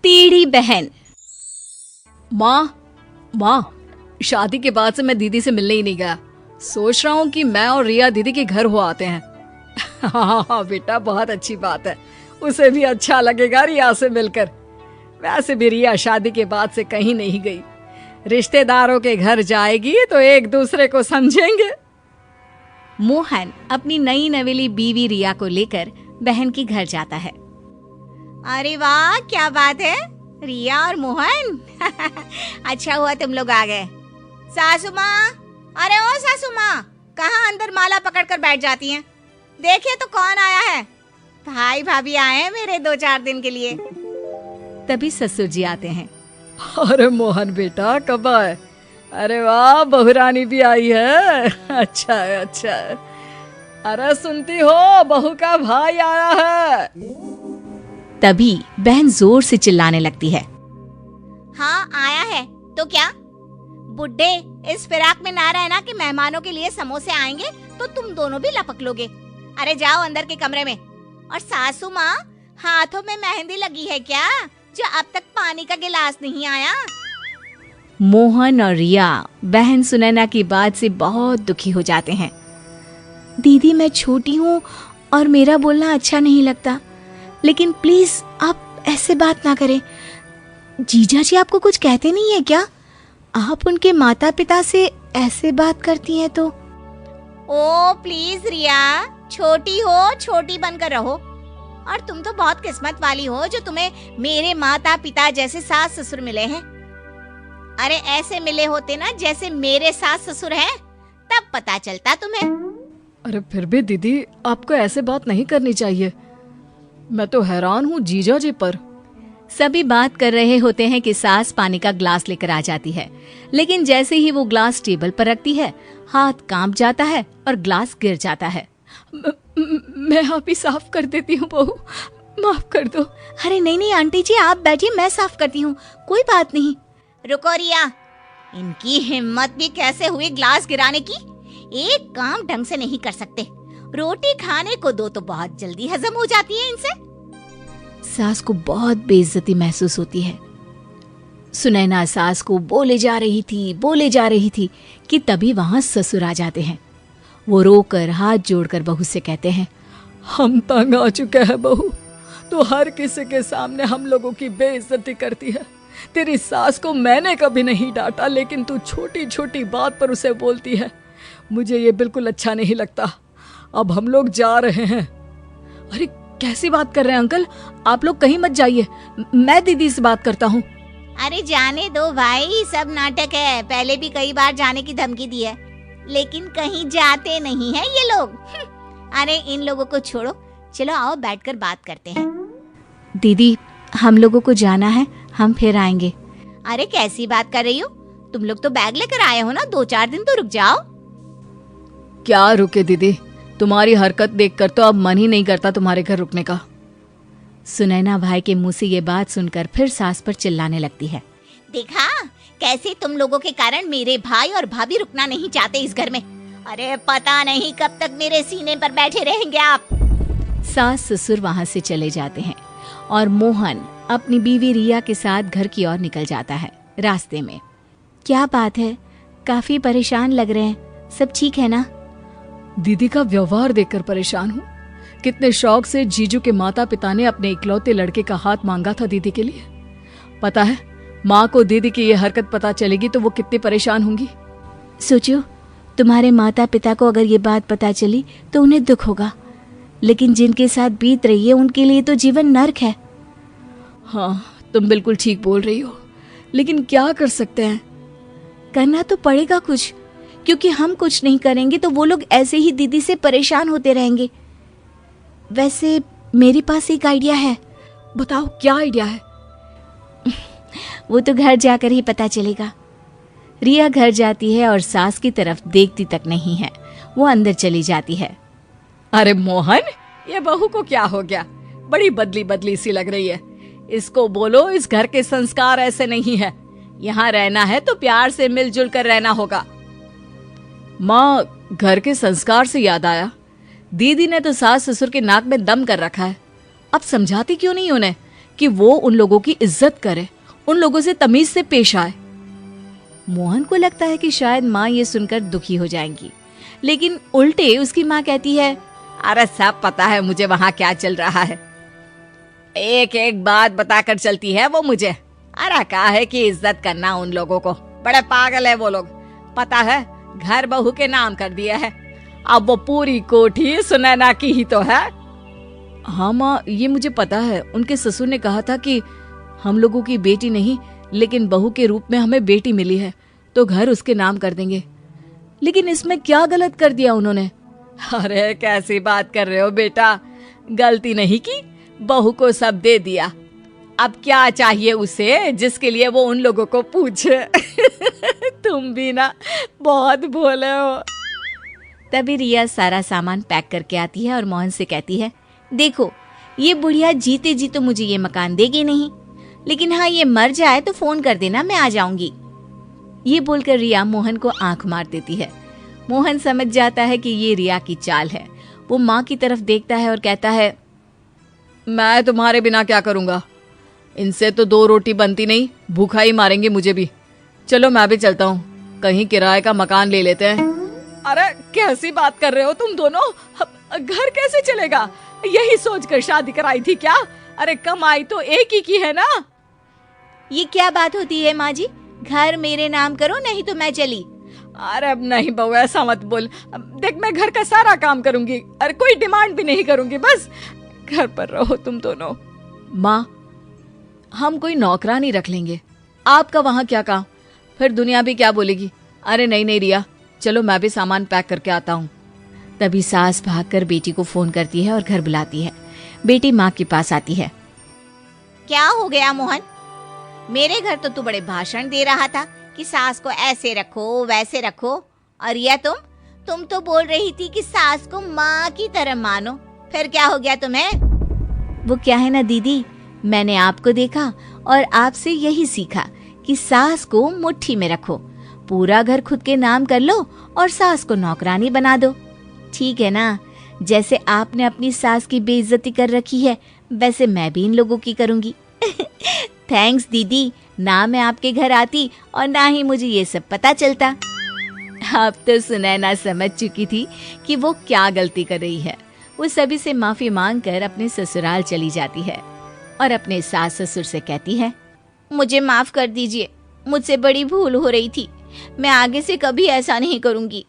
टेढ़ी बहन। माँ, शादी के बाद से मैं दीदी से मिलने ही नहीं गया। सोच रहा हूँ कि मैं और रिया दीदी के घर हो आते हैं। हाँ बेटा, बहुत अच्छी बात है। उसे भी अच्छा लगेगा रिया से मिलकर। वैसे भी रिया शादी के बाद से कहीं नहीं गई। रिश्तेदारों के घर जाएगी तो एक दूसरे को समझेंगे। मोहन अपनी नई नवेली बीवी रिया को लेकर बहन के घर जाता है। अरे वाह, क्या बात है रिया और मोहन। अच्छा हुआ तुम लोग आ गए। सासू माँ, अरे ओ सासू माँ, कहाँ अंदर माला पकड़कर बैठ जाती हैं? देखिए तो कौन आया है। भाई भाभी आए हैं मेरे 2-4 दिन के लिए। तभी ससुर जी आते हैं। अरे मोहन बेटा, कब आए? अरे वाह, बहुरानी भी आई है। अच्छा है, अच्छा है। अरे सुनती हो, बहू का भाई आया है। तभी बहन जोर से चिल्लाने लगती है। हाँ आया है तो क्या? बुड्ढे इस फिराक में ना रहना कि मेहमानों के लिए समोसे आएंगे तो तुम दोनों भी लपक लोगे। अरे जाओ अंदर के कमरे में। और सासू माँ, हाथों में मेहंदी लगी है क्या, जो अब तक पानी का गिलास नहीं आया? मोहन और रिया बहन सुनैना की बात से बहुत दुखी हो जाते हैं। दीदी, मैं छोटी हूँ और मेरा बोलना अच्छा नहीं लगता, लेकिन प्लीज आप ऐसे बात ना करें। जीजा जी आपको कुछ कहते नहीं है क्या? आप उनके माता पिता से ऐसे बात करती हैं तो। ओ प्लीज रिया, छोटी हो, छोटी बनकर रहो। और तुम तो बहुत किस्मत वाली हो जो तुम्हें मेरे माता पिता जैसे सास ससुर मिले हैं। अरे ऐसे मिले होते ना जैसे मेरे सास ससुर हैं, तब पता चलता तुम्हें। अरे फिर भी दीदी, आपको ऐसे बात नहीं करनी चाहिए। मैं तो हैरान हूँ जीजा जी पर। सभी बात कर रहे होते हैं कि सास पानी का ग्लास लेकर आ जाती है, लेकिन जैसे ही वो ग्लास टेबल पर रखती है, हाथ कांप जाता है और ग्लास गिर जाता है। मैं आप ही साफ कर देती हूँ बहू, माफ कर दो। अरे नहीं नहीं आंटी जी, आप बैठिए, मैं साफ करती हूँ, कोई बात नहीं। रुको रिया, इनकी हिम्मत भी कैसे हुई ग्लास गिराने की। एक काम ढंग से नहीं कर सकते। रोटी खाने को दो तो बहुत जल्दी हजम हो जाती है इनसे। सास को बहुत बेइज्जती महसूस होती है। सुनैना सास को बोले जा रही थी कि तभी वहां ससुर आ जाते हैं। वो रोकर हाथ जोड़कर बहू से कहते हैं, हम तंग आ चुके हैं बहू। तो हर किसी के सामने हम लोगों की बेइज्जती करती है। तेरी सास को मैंने कभी नहीं डांटा, लेकिन तू छोटी छोटी बात पर उसे बोलती है। मुझे ये बिल्कुल अच्छा नहीं लगता। अब हम लोग जा रहे हैं। अरे कैसी बात कर रहे हैं अंकल, आप लोग कहीं मत जाइए, मैं दीदी से बात करता हूँ। अरे जाने दो भाई, सब नाटक है। पहले भी कई बार जाने की धमकी दी है, लेकिन कहीं जाते नहीं है ये लोग। अरे इन लोगों को छोड़ो, चलो आओ बैठकर बात करते हैं। दीदी, हम लोगों को जाना है, हम फिर आएंगे। अरे कैसी बात कर रही हो? तुम लोग तो बैग लेकर आए हो ना, 2-4 दिन तो रुक जाओ। क्या रुके दीदी, तुम्हारी हरकत देखकर तो अब मन ही नहीं करता तुम्हारे घर रुकने का। सुनैना भाई के मुंह से ये बात सुनकर फिर सास पर चिल्लाने लगती है। देखा कैसे तुम लोगों के कारण मेरे भाई और भाभी रुकना नहीं चाहते इस घर में। अरे पता नहीं कब तक मेरे सीने पर बैठे रहेंगे आप। सास ससुर वहां से चले जाते हैं और मोहन अपनी बीवी रिया के साथ घर की ओर निकल जाता है। रास्ते में, क्या बात है, काफी परेशान लग रहे हैं, सब ठीक है ना? दीदी का व्यवहार देखकर परेशान हूँ। कितने शौक से जीजू के माता पिता ने अपने इकलौते लड़के का हाथ मांगा था दीदी के लिए। पता है, माँ को दीदी की ये हरकत पता चलेगी तो वो कितनी परेशान होंगी। सोचो, तुम्हारे माता पिता को अगर ये बात पता चली तो उन्हें दुख होगा, लेकिन जिनके साथ बीत रही है उनके लिए तो जीवन नर्क है। हाँ, तुम बिल्कुल ठीक बोल रही हो, लेकिन क्या कर सकते हैं? करना तो पड़ेगा कुछ, क्योंकि हम कुछ नहीं करेंगे तो वो लोग ऐसे ही दीदी से परेशान होते रहेंगे। वैसे मेरे पास एक आइडिया है। बताओ, क्या आइडिया है? वो तो घर जाकर ही पता चलेगा। रिया घर जाती है और सास की तरफ देखती तक नहीं है, वो अंदर चली जाती है। अरे मोहन, ये बहू को क्या हो गया? बड़ी बदली बदली सी लग रही है। इसको बोलो इस घर के संस्कार ऐसे नहीं है। यहाँ रहना है तो प्यार से मिलजुल कर रहना होगा। माँ, घर के संस्कार से याद आया, दीदी ने तो सास ससुर के नाक में दम कर रखा है। अब समझाती क्यों नहीं उन्हें कि वो उन लोगों की इज्जत करे, उन लोगों से तमीज से पेश आए। मोहन को लगता है कि शायद माँ ये सुनकर दुखी हो जाएंगी, लेकिन उल्टे उसकी माँ कहती है, अरे सब पता है मुझे वहाँ क्या चल रहा है, एक एक बात बताकर चलती है वो मुझे। अरे कहा है कि इज्जत करना उन लोगों को, बड़े पागल है वो लोग। पता है घर बहू के नाम कर दिया है, अब वो पूरी कोठी सुनैना की ही तो है। हाँ माँ, ये मुझे पता है। उनके ससुर ने कहा था कि हम लोगों की बेटी नहीं, लेकिन बहू के रूप में हमें बेटी मिली है, तो घर उसके नाम कर देंगे। लेकिन इसमें क्या गलत कर दिया उन्होंने? अरे कैसी बात कर रहे हो बेटा, गलती नहीं की, बहू को सब दे दिया। अब क्या चाहिए उसे जिसके लिए वो उन लोगों को पूछे। तुम भी ना बहुत भोले हो। तभी रिया सारा सामान पैक करके आती है और मोहन से कहती है, देखो ये बुढ़िया जीते जी तो मुझे ये मकान देगी नहीं, लेकिन हाँ ये मर जाए तो फोन कर देना, मैं आ जाऊंगी। ये बोलकर रिया मोहन को आंख मार देती है। मोहन समझ जाता है कि ये रिया की चाल है। वो माँ की तरफ देखता है और कहता है, मैं तुम्हारे बिना क्या करूंगा, इनसे तो 2 रोटी बनती नहीं, भूखा ही मारेंगे मुझे भी। चलो मैं भी चलता हूँ, कहीं किराए का मकान ले लेते हैं। अरे कैसी बात कर रहे हो तुम दोनों, घर कैसे चलेगा? यही सोचकर शादी कराई थी क्या? अरे कमाई तो एक ही की है ना। ये क्या बात होती है माँ जी, घर मेरे नाम करो नहीं तो मैं चली। अरे अब नहीं बहू, ऐसा मत बोल। देख मैं घर का सारा काम करूंगी, अरे कोई डिमांड भी नहीं करूंगी, बस घर पर रहो तुम दोनों। माँ, हम कोई नौकरानी रख लेंगे, आपका वहाँ क्या काम, फिर दुनिया भी क्या बोलेगी। अरे नहीं नहीं रिया, चलो मैं भी सामान पैक करके आता हूँ। तभी सास भागकर बेटी को फोन करती है और घर बुलाती है। बेटी माँ के पास आती है। क्या हो गया मोहन, मेरे घर तो तू बड़े भाषण दे रहा था कि सास को ऐसे रखो वैसे रखो, और यह तुम तो बोल रही थी कि सास को माँ की तरह मानो, फिर क्या हो गया तुम्हें? वो क्या है ना दीदी, मैंने आपको देखा और आपसे यही सीखा कि सास को मुट्ठी में रखो, पूरा घर खुद के नाम कर लो और सास को नौकरानी बना दो, ठीक है ना? जैसे आपने अपनी सास की बेइज्जती कर रखी है, वैसे मैं भी इन लोगों की करूंगी। थैंक्स दीदी, ना मैं आपके घर आती और ना ही मुझे ये सब पता चलता। अब तो सुनैना समझ चुकी थी कि वो क्या गलती कर रही है। वो सभी से माफी मांगकर अपने ससुराल चली जाती है और अपने सास ससुर से कहती है, मुझे माफ कर दीजिए, मुझसे बड़ी भूल हो रही थी, मैं आगे से कभी ऐसा नहीं करूंगी।